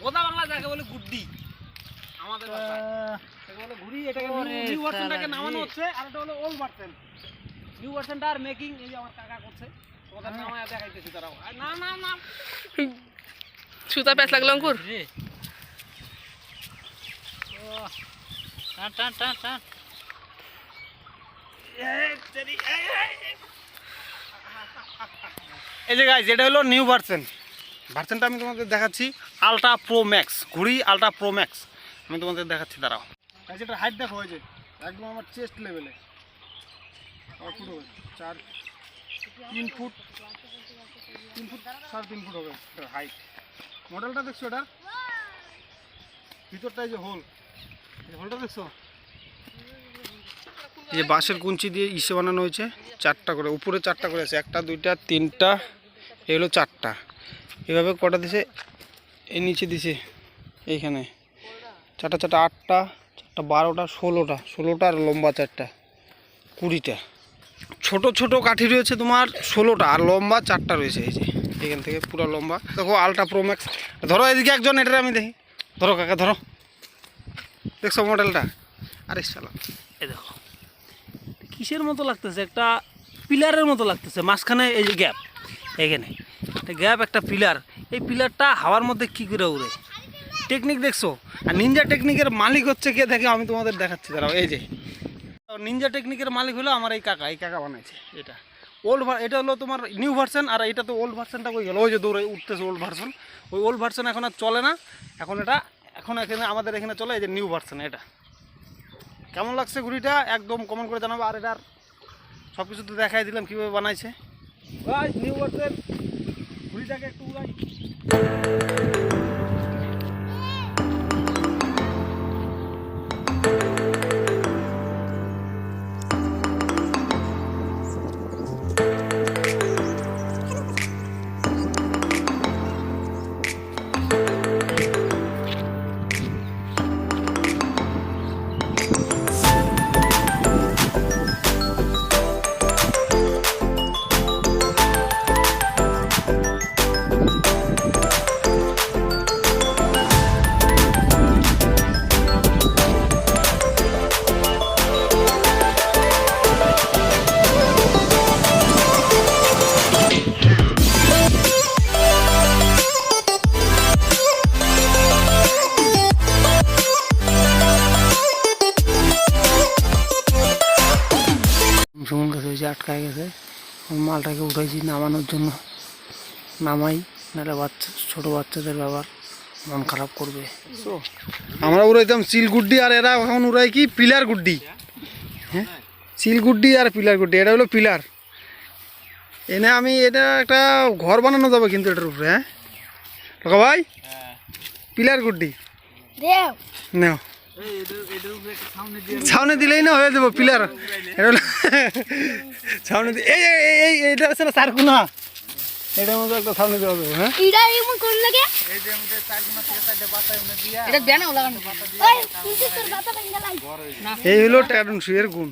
গোদা বাংলা যাকে বলে গুড্ডি আমাদের ভাষায় এটাকে বলে ঘুড়ি। এটাকে নিউ ভার্সনটাকে নামানো হচ্ছে, আর এটা হলো ওল্ড ভার্সন। নিউ ভার্সনটা আর মেকিং এই যে আমার কাকা করছে, ওদের নামায় দেখাইতেছি তারাও। না না না সুতা প্যাঁচ লাগলো অঙ্কুর। টান টান টান টান। এই যে গাইস, এটা হলো নিউ ভার্সনটা আমি তোমাদের দেখাচ্ছি। আলট্রা প্রো ম্যাক্স ঘুড়ি, আলট্রা প্রো ম্যাক্স আমি তোমাদের দেখাচ্ছি। দাঁড়াও, এটা হাইট দেখো, হয়েছে একদম আমার চেস্ট লেভেলে। 3 ফুট 3.5 ফুট হবে এটার হাইট। মডেলটা দেখছো, এটার ভিতরটা এই যে হোলটা দেখছো, এই যে বাঁশের কুঞ্চি দিয়ে ইসে বানানো হয়েছে। 4টা করে, উপরে 4টা করে আছে, 1টা 2টা 3টা, এই হলো 4টা। এভাবে কটা দিছে, এই নিচে দিছে এইখানে 4টা 4টা 8টা 4টা 12টা 16টা আর লম্বা 4টা 20টা। ছোট ছোট কাঠি রয়েছে তোমার 16টা, আর লম্বা 4টা রয়েছে। এই যে এখান থেকে পুরো লম্বা দেখো, আলট্রা প্রো ম্যাক্স। ধরো এদিকে একজন, এটা আমি দেখি, ধরো কাকা ধরো, দেখছো মডেলটা? আরে শালা, এই দেখো কিসের মতো লাগতেছে, একটা পিলারের মতো লাগতেছে। মাঝখানে এই যে গ্যাপ, এখানে একটা গ্যাপ, একটা পিলার। এই পিলারটা হাওয়ার মধ্যে কী করে উড়ে, টেকনিক দেখছো? আর নিনজা টেকনিকের মালিক হচ্ছে কে দেখে আমি তোমাদের দেখাচ্ছি। দাঁড়াও, এই যে নিনজা টেকনিকের মালিক হলো আমার এই কাকা বানাইছে। এটা এটা হলো তোমার নিউ ভার্সন, আর এটা তো ওল্ড ভার্সনটা কই গেল? ওই যে দৌড়ে উঠতেছে ওল্ড ভার্সন। ওই ওল্ড ভার্সন এখন আর চলে না, এখন এখানে আমাদের এখানে চলে এই যে নিউ ভার্সন। এটা কেমন লাগছে ঘুড়িটা একদম কমেন্ট করে জানাবো। আর এটার সব কিছু তো দেখাই দিলাম কীভাবে বানাইছে। নিউ ভার্সন ঘুড়িটাকে একটু উড়াই। ভ্রমণ গেছে, ওই যে আটকায় গেছে, মালটাকে উঠাইছি নামানোর জন্য। নামাই, নাহলে ছোটো বাচ্চাদের ব্যাপার, মন খারাপ করবে। আমরা উড়াইতাম চিল গুড্ডি, আর এরা এখন উড়াই কি পিলার গুড্ডি। হ্যাঁ, চিল গুড্ডি আর পিলার গুড্ডি। এটা হলো পিলার। এনে আমি এটা একটা ঘর বানানো যাবে কিন্তু এটার উপরে। হ্যাঁ লোকা ভাই, পিলার গুড্ডি নাও, ছাউনি দিলেই না হয়ে যাবো পিলার। ছাউনি এইটা হচ্ছে না চারকুনা, এটার মধ্যে একটা ছাউনি দেওয়া যাবে। হ্যাঁ, এই হলো ট্যাডন শুয়ের গুণ।